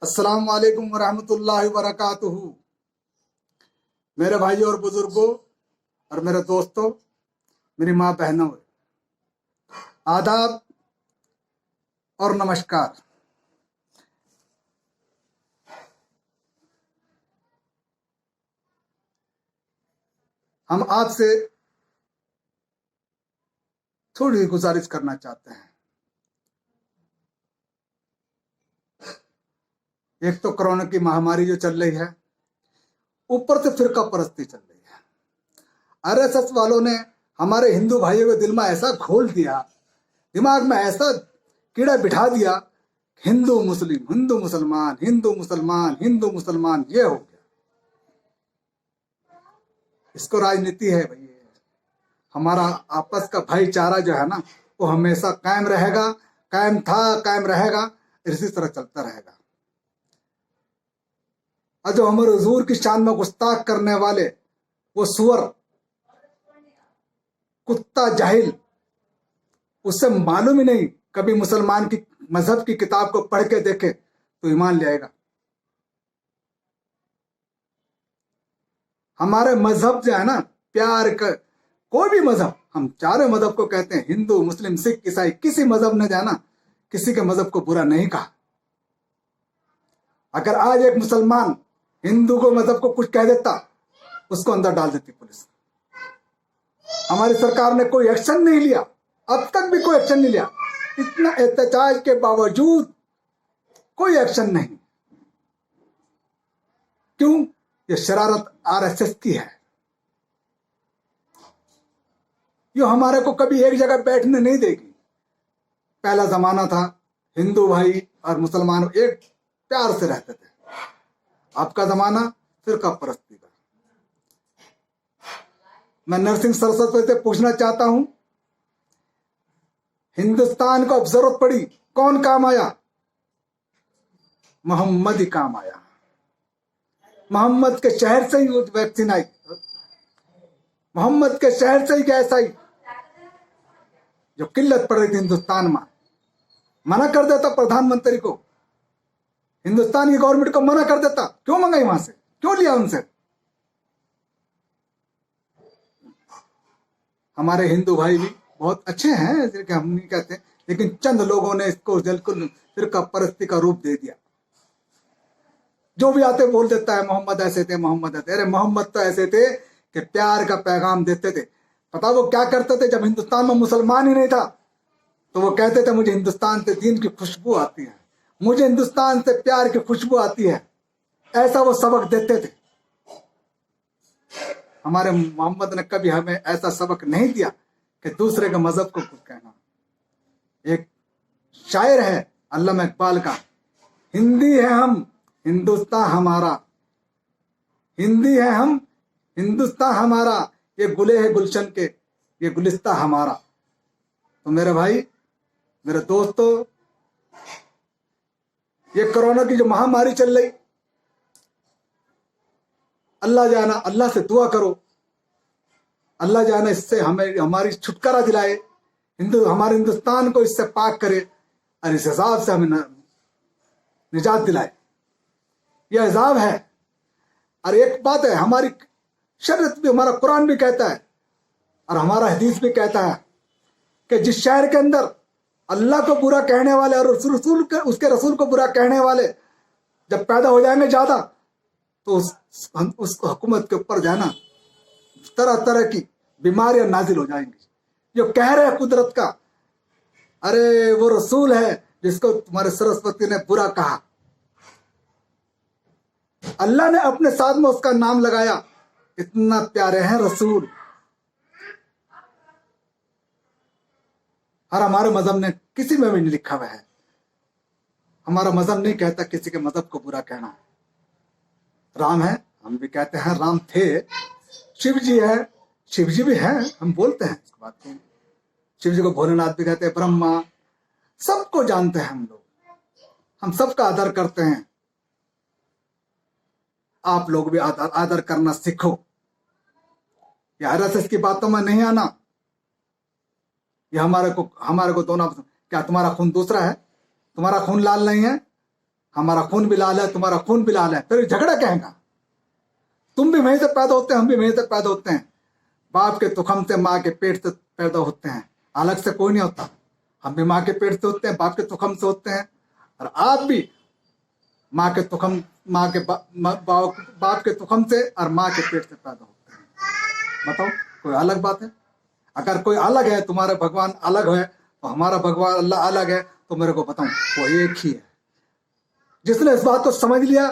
अस्सलाम वालेकुम वरहमतुल्लाहि वबरकातुहू। मेरे भाइयों और बुजुर्गों और मेरे दोस्तों, मेरी माँ बहनों, आदाब और नमस्कार। हम आपसे थोड़ी गुजारिश करना चाहते हैं। एक तो कोरोना की महामारी जो चल रही है, ऊपर से फिरका परस्ती चल रही है। आरएसएस वालों ने हमारे हिंदू भाइयों के दिल में ऐसा घोल दिया, दिमाग में ऐसा कीड़ा बिठा दिया, हिंदू मुस्लिम, हिंदू मुसलमान, हिंदू मुसलमान, हिंदू मुसलमान, ये हो गया। इसको राजनीति है भैया। हमारा आपस का भाईचारा जो है ना, वो हमेशा कायम रहेगा, कायम था, कायम रहेगा, इसी तरह चलता रहेगा। और जो हमारे हुजूर की शान में गुस्ताख करने वाले वो सुअर, कुत्ता, जाहिल, उससे मालूम ही नहीं, कभी मुसलमान की मजहब की किताब को पढ़ के देखे तो ईमान ले आएगा। हमारे मजहब जो है ना, प्यार का कोई भी मजहब, हम चारों मजहब को कहते हैं, हिंदू, मुस्लिम, सिख, ईसाई, किसी मजहब ने जाना किसी के मजहब को बुरा नहीं कहा। अगर आज एक मुसलमान हिंदू को मजहब को कुछ कह देता, उसको अंदर डाल देती पुलिस। हमारी सरकार ने कोई एक्शन नहीं लिया, अब तक भी कोई एक्शन नहीं लिया। इतना एहतजाज के बावजूद कोई एक्शन नहीं। क्यों? ये शरारत आरएसएस की है। ये हमारे को कभी एक जगह बैठने नहीं देगी। पहला जमाना था, हिंदू भाई और मुसलमान एक प्यार से रहते थे। आपका जमाना फिरका परस्ती का। मैं नरसिंह सरस्वती से पूछना चाहता हूं, हिंदुस्तान को अब जरूरत पड़ी, कौन काम आया? मोहम्मद ही काम आया। मोहम्मद के शहर से ही वैक्सीन आई, मोहम्मद के शहर से ही गैस आई। जो किल्लत पड़ रही थी हिंदुस्तान में, मना कर देता प्रधानमंत्री को, हिंदुस्तान की गवर्नमेंट को मना कर देता। क्यों मंगाई वहां से, क्यों लिया उनसे? हमारे हिंदू भाई भी बहुत अच्छे हैं, कि हम नहीं कहते, लेकिन चंद लोगों ने इसको बिल्कुल फिरका परस्ती का रूप दे दिया। जो भी आते बोल देता है मोहम्मद ऐसे थे, मोहम्मद ऐसे। अरे मोहम्मद तो ऐसे थे कि प्यार का पैगाम देते थे। पता वो क्या करते थे? जब हिंदुस्तान में मुसलमान ही नहीं था तो वो कहते थे, मुझे हिंदुस्तान से दीन की खुशबू आती है, मुझे हिंदुस्तान से प्यार की खुशबू आती है। ऐसा वो सबक देते थे। हमारे मोहम्मद ने कभी हमें ऐसा सबक नहीं दिया कि दूसरे के मजहब को कुछ कहना। एक शायर है अल्लामा इकबाल का, हिंदी है हम, हिंदुस्तान हमारा, हिंदी है हम, हिंदुस्तान हमारा, ये गुले है गुलशन के, ये गुलिस्ता हमारा। तो मेरे भाई, मेरे दोस्तों, ये कोरोना की जो महामारी चल रही, अल्लाह जाना, अल्लाह से दुआ करो, अल्लाह जाना इससे हमें हमारी छुटकारा दिलाए, हमारे हिंदुस्तान को इससे पाक करे और इस हिसाब से हमें निजात दिलाए। यह हिसाब है। और एक बात है, हमारी शरीयत भी, हमारा कुरान भी कहता है और हमारा हदीस भी कहता है कि जिस शहर के अंदर अल्लाह को बुरा कहने वाले और उसके रसूल को बुरा कहने वाले जब पैदा हो जाएंगे ज्यादा, तो उस हुकूमत के ऊपर जाना तरह तरह की बीमारियां नाजिल हो जाएंगी। जो कह रहे हैं कुदरत का, अरे वो रसूल है जिसको तुम्हारे सरस्वती ने बुरा कहा, अल्लाह ने अपने साथ में उसका नाम लगाया। इतना प्यारे हैं रसूल। और हमारे मजहब ने किसी में भी नहीं लिखा हुआ है, हमारा मजहब नहीं कहता किसी के मजहब को बुरा कहना। राम है, हम भी कहते हैं राम थे। शिव जी है, शिव जी भी है, हम बोलते हैं इसको बात को। शिव जी को भोलेनाथ भी कहते हैं, ब्रह्मा, सबको जानते हैं हम लोग, हम सबका आदर करते हैं। आप लोग भी आदर करना सीखो। ये आरएसएस की बातों में नहीं आना। ये हमारे को दोनों, क्या तुम्हारा खून दूसरा है? तुम्हारा खून लाल नहीं है? हमारा खून भी लाल है, तुम्हारा खून भी लाल है, फिर झगड़ा कहेगा। तुम भी वहीं से पैदा होते हैं, हम भी वहीं से पैदा होते हैं। बाप के तुखम से, माँ के पेट से पैदा होते हैं, अलग से कोई नहीं होता। हम भी माँ के पेट से होते हैं, बाप के तुखम से होते हैं, और आप भी माँ के तुखम, बाप के तुखम से और माँ के पेट से पैदा होते हैं। बताओ, कोई अलग बात है? अगर कोई अलग है, तुम्हारा भगवान अलग है, तो हमारा भगवान अल्लाह अलग है, तो मेरे को बताओ, वो एक ही है। जिसने इस बात को समझ लिया,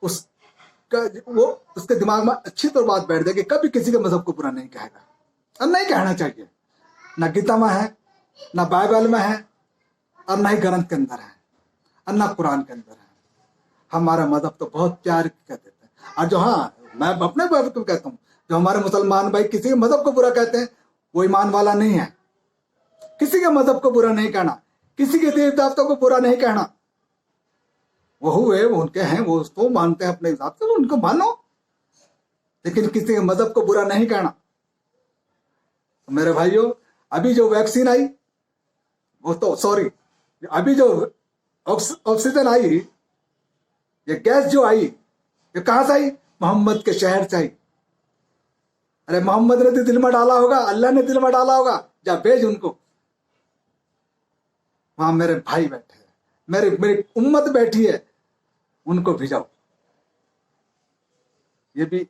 उसके दिमाग में अच्छी तरह बात बैठ जाएगी, कभी किसी के मजहब को बुरा नहीं कहेगा, और नहीं कहना चाहिए। ना गीता में है, ना बाइबल में है, और ना ही ग्रंथ के अंदर है, और ना कुरान के अंदर है। हमारा मजहब तो बहुत प्यार कह देते हैं। और जो, हाँ, मैं अपने बारे में कहता हूँ, जो हमारे मुसलमान भाई किसी के मजहब को बुरा कहते हैं, वो ईमान वाला नहीं है। किसी के मजहब को बुरा नहीं कहना, किसी के देव देवताओं को बुरा नहीं कहना। वो हुए, वो उनके हैं, वो उसको मानते हैं अपने हिसाब से, वो उनको मानो, लेकिन किसी के मजहब को बुरा नहीं कहना। तो मेरे भाइयों, अभी जो वैक्सीन आई, वो तो सॉरी, अभी जो ऑक्सीजन आई, ये गैस जो आई, ये कहां से आई? मोहम्मद के शहर से आई। अरे मोहम्मद ने तो दिल में डाला होगा, अल्लाह ने दिल में डाला होगा, जा भेज उनको। वहां मेरे भाई बैठे हैं, मेरी उम्मत बैठी है, उनको भिजाओ। ये भी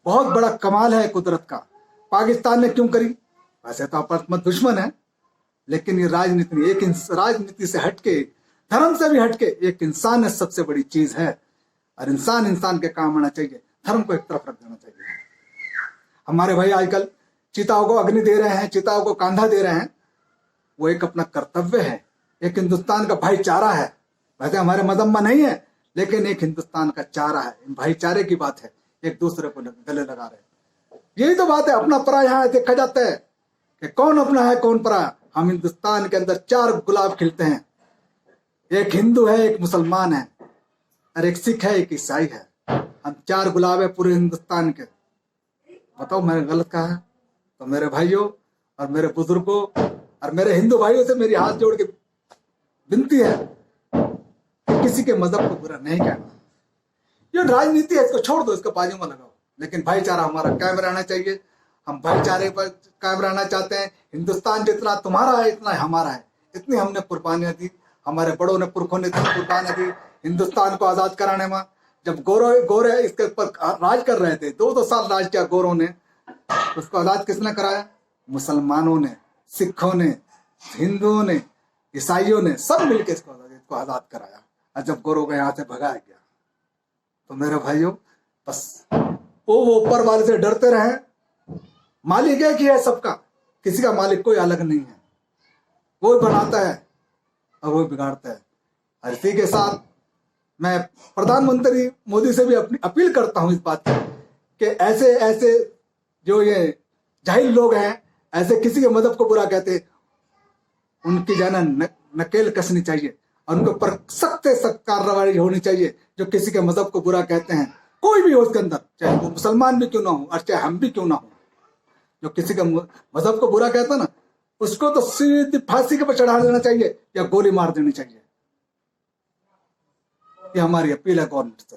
बहुत बड़ा कमाल है कुदरत का। पाकिस्तान ने क्यों करी? वैसे तो आपस में दुश्मन है, लेकिन ये राजनीति, एक राजनीति से हटके, धर्म से भी हटके, एक इंसान सबसे बड़ी चीज है, और इंसान के काम आना चाहिए, धर्म को एक तरफ रख देना चाहिए। हमारे भाई आजकल चिताओं को अग्नि दे रहे हैं, चिताओं को कांधा दे रहे हैं, वो एक अपना कर्तव्य है, एक हिंदुस्तान का भाईचारा है। वैसे हमारे मजहब में नहीं है, लेकिन एक हिंदुस्तान का चारा है, भाईचारे की बात है, एक दूसरे को गले लगा रहे हैं। यही तो बात है। अपना पराया यहाँ देखा जाता है कि कौन अपना है कौन पराया। हम हिंदुस्तान के अंदर 4 गुलाब खिलते हैं, एक हिंदू है, एक मुसलमान है, और एक सिख है, एक ईसाई है। हम 4 गुलाब है पूरे हिंदुस्तान के। बताओ मैंने गलत कहा है? तो मेरे भाइयों और मेरे बुजुर्गों और मेरे हिंदू भाइयों से मेरी हाथ जोड़ के विनती है कि किसी के मजहब को बुरा नहीं कहना। ये राजनीति है, इसको छोड़ दो, इसको बाजू में लगाओ, लेकिन भाईचारा हमारा कायम रहना चाहिए। हम भाईचारे पर कायम रहना चाहते हैं। हिंदुस्तान जितना तुम्हारा है, इतना हमारा है। इतनी हमने कुर्बानियां दी, हमारे बड़ों ने, पुरखों ने इतनी कुर्बानियां दी हिंदुस्तान को आजाद कराने में। जब गोरे इसके ऊपर राज कर रहे थे, 2 साल राज किया गोरों ने, उसको आजाद किसने कराया? मुसलमानों ने, सिखों ने, हिंदुओं ने, ईसाइयों ने, सब मिलकर इसको आजाद कराया। और जब गोरों को यहाँ से भगाया गया, तो मेरे भाइयों, बस वो ऊपर वाले से डरते रहे। मालिक एक ही है सबका, किसी का मालिक कोई अलग नहीं है। वो बनाता है और वो बिगाड़ता है। और इसी के साथ मैं प्रधानमंत्री मोदी से भी अपनी अपील करता हूं इस बात की कि ऐसे जो ये जाहिल लोग हैं, ऐसे किसी के मजहब को बुरा कहते, उनकी जाना नकेल कसनी चाहिए और उनके ऊपर सख्त से सख्त कार्रवाई होनी चाहिए। जो किसी के मजहब को बुरा कहते हैं, कोई भी हो उसके अंदर, चाहे वो मुसलमान भी क्यों ना हो और चाहे हम भी क्यों ना हो, जो किसी का मजहब को बुरा कहता ना, उसको तो सीधी फांसी के पर चढ़ा देना चाहिए या गोली मार देनी चाहिए। ये हमारी अपील है गवर्नमेंट से।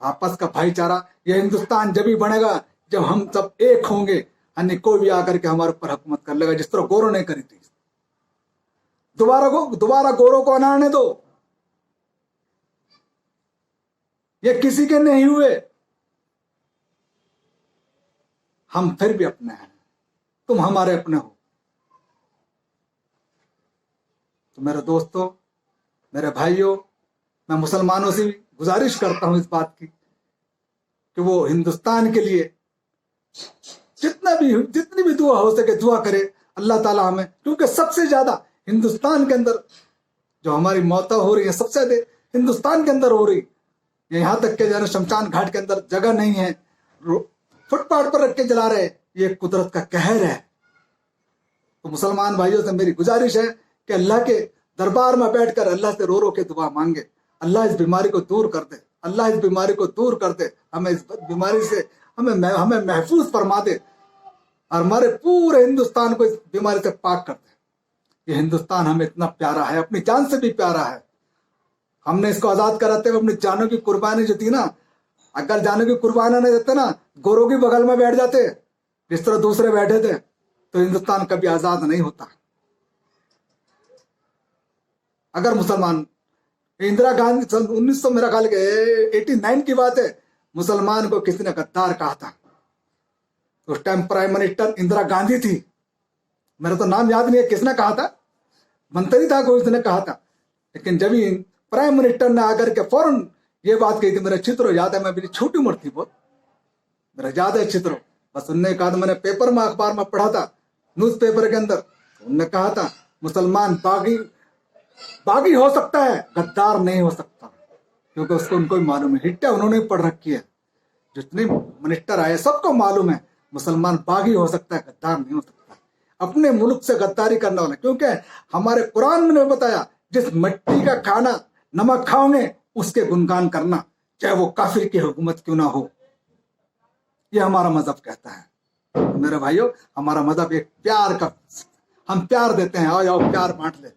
आपस का भाईचारा, ये हिंदुस्तान जब ही बनेगा जब हम सब एक होंगे, अन्य कोई भी आकर के हमारे ऊपर हुकूमत कर लेगा, जिस तरह गोरों ने करी थी। दोबारा गोरों को अनाने दो। ये किसी के नहीं हुए, हम फिर भी अपने हैं, तुम हमारे अपने हो। तो मेरे दोस्तों, मेरे भाइयों, मैं मुसलमानों से भी गुजारिश करता हूं इस बात की कि वो हिंदुस्तान के लिए जितनी भी दुआ हो सके दुआ करे अल्लाह ताला हमें, क्योंकि सबसे ज्यादा हिंदुस्तान के अंदर जो हमारी मौतें हो रही है, सबसे ज्यादा हिंदुस्तान के अंदर हो रही। यहाँ तक के जाने शमशान घाट के अंदर जगह नहीं है, फुटपाथ पर रख के जला रहे, ये कुदरत का कहर है। तो मुसलमान भाइयों से मेरी गुजारिश है कि अल्लाह के दरबार में बैठकर अल्लाह से रो रो के दुआ मांगे, अल्लाह इस बीमारी को दूर कर दे, अल्लाह इस बीमारी को दूर कर दे, हमें इस बीमारी से हमें महफूज फरमा दे और हमारे पूरे हिंदुस्तान को इस बीमारी से पाक कर दे। ये हिंदुस्तान हमें इतना प्यारा है, अपनी जान से भी प्यारा है। हमने इसको आजाद कराते हुए अपनी जानों की कुर्बानी जो थी ना, अगर जानों की कुर्बानी नहीं देते ना, गोरों की बगल में बैठ जाते जिस तरह दूसरे बैठे थे, तो हिंदुस्तान कभी आजाद नहीं होता। अगर मुसलमान, इंदिरा गांधी 1900 मेरा ख्याल के 89 की बात है, मुसलमान को किसी ने गद्दार कहा था। उस time prime minister Indira Gandhi थी, मेरा तो नाम याद नहीं है किसने कहा था, मंत्री था कोई, उसने कहा था। लेकिन जब ही प्राइम मिनिस्टर ने आकर के फौरन ये बात कही थी, मेरा चित्र याद है, मैं मेरी छोटी उम्र थी बहुत, मेरा याद है चित्र। बस उनने कहा था, मैंने पेपर में अखबार में पढ़ा था, न्यूज़पेपर के अंदर उनने कहा था, मुसलमान बागी हो सकता है, गद्दार नहीं हो सकता। क्योंकि उसको उनको भी मालूम है, हिट्टा उन्होंने पढ़ रखी है, जितने मिनिस्टर आए सबको मालूम है मुसलमान बागी हो सकता है, गद्दार नहीं हो सकता। अपने मुल्क से गद्दारी करने वाला, क्योंकि हमारे कुरान में बताया, जिस मिट्टी का खाना नमक खाओगे उसके गुणगान करना, चाहे वो काफिर की हुकूमत क्यों ना हो। ये हमारा मजहब कहता है। मेरे भाइयों, हमारा मजहब एक प्यार का, हम प्यार देते हैं, आओ प्यार बांट ले,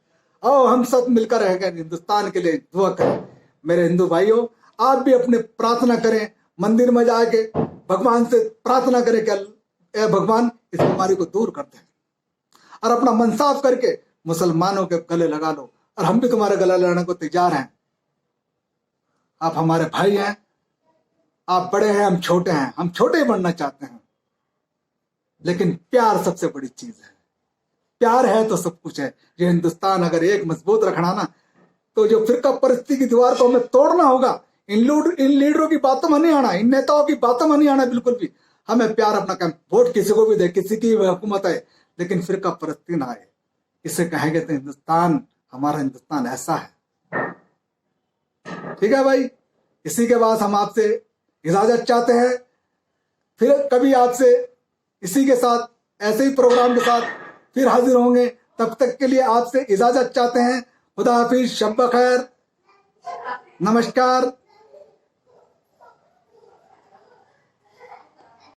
आओ हम सब मिलकर रहेंगे, हिंदुस्तान के लिए दुआ करें। मेरे हिंदू भाइयों, आप भी अपने प्रार्थना करें, मंदिर में जाके भगवान से प्रार्थना करें कि ए भगवान इस बीमारी को दूर कर दे, और अपना मन साफ करके मुसलमानों के गले लगा लो, और हम भी तुम्हारे गले लगाने को तैयार हैं। आप हमारे भाई हैं, आप बड़े हैं, हम छोटे हैं, हम छोटे ही बनना चाहते हैं, लेकिन प्यार सबसे बड़ी चीज है। प्यार है तो सब कुछ है। ये हिंदुस्तान अगर एक मजबूत रखना ना, तो जो फिरका परिस्थिति की दीवार को हमें तोड़ना होगा। इन लीडरों की बातों में नहीं आना, इन नेताओं की बातों में नहीं आना बिल्कुल भी। हमें प्यार अपना काम, वोट किसी को भी दे, किसी की हुकूमत है, लेकिन फिरका परस्ती ना आए। इसे कहेंगे तो हिंदुस्तान, हमारा हिंदुस्तान ऐसा है। ठीक है भाई, इसी के बाद हम आपसे इजाजत चाहते हैं। फिर कभी आपसे इसी के साथ, ऐसे ही प्रोग्राम के साथ फिर हाजिर होंगे। तब तक के लिए आपसे इजाजत चाहते हैं। खुदा हाफिज, शब बखैर, नमस्कार।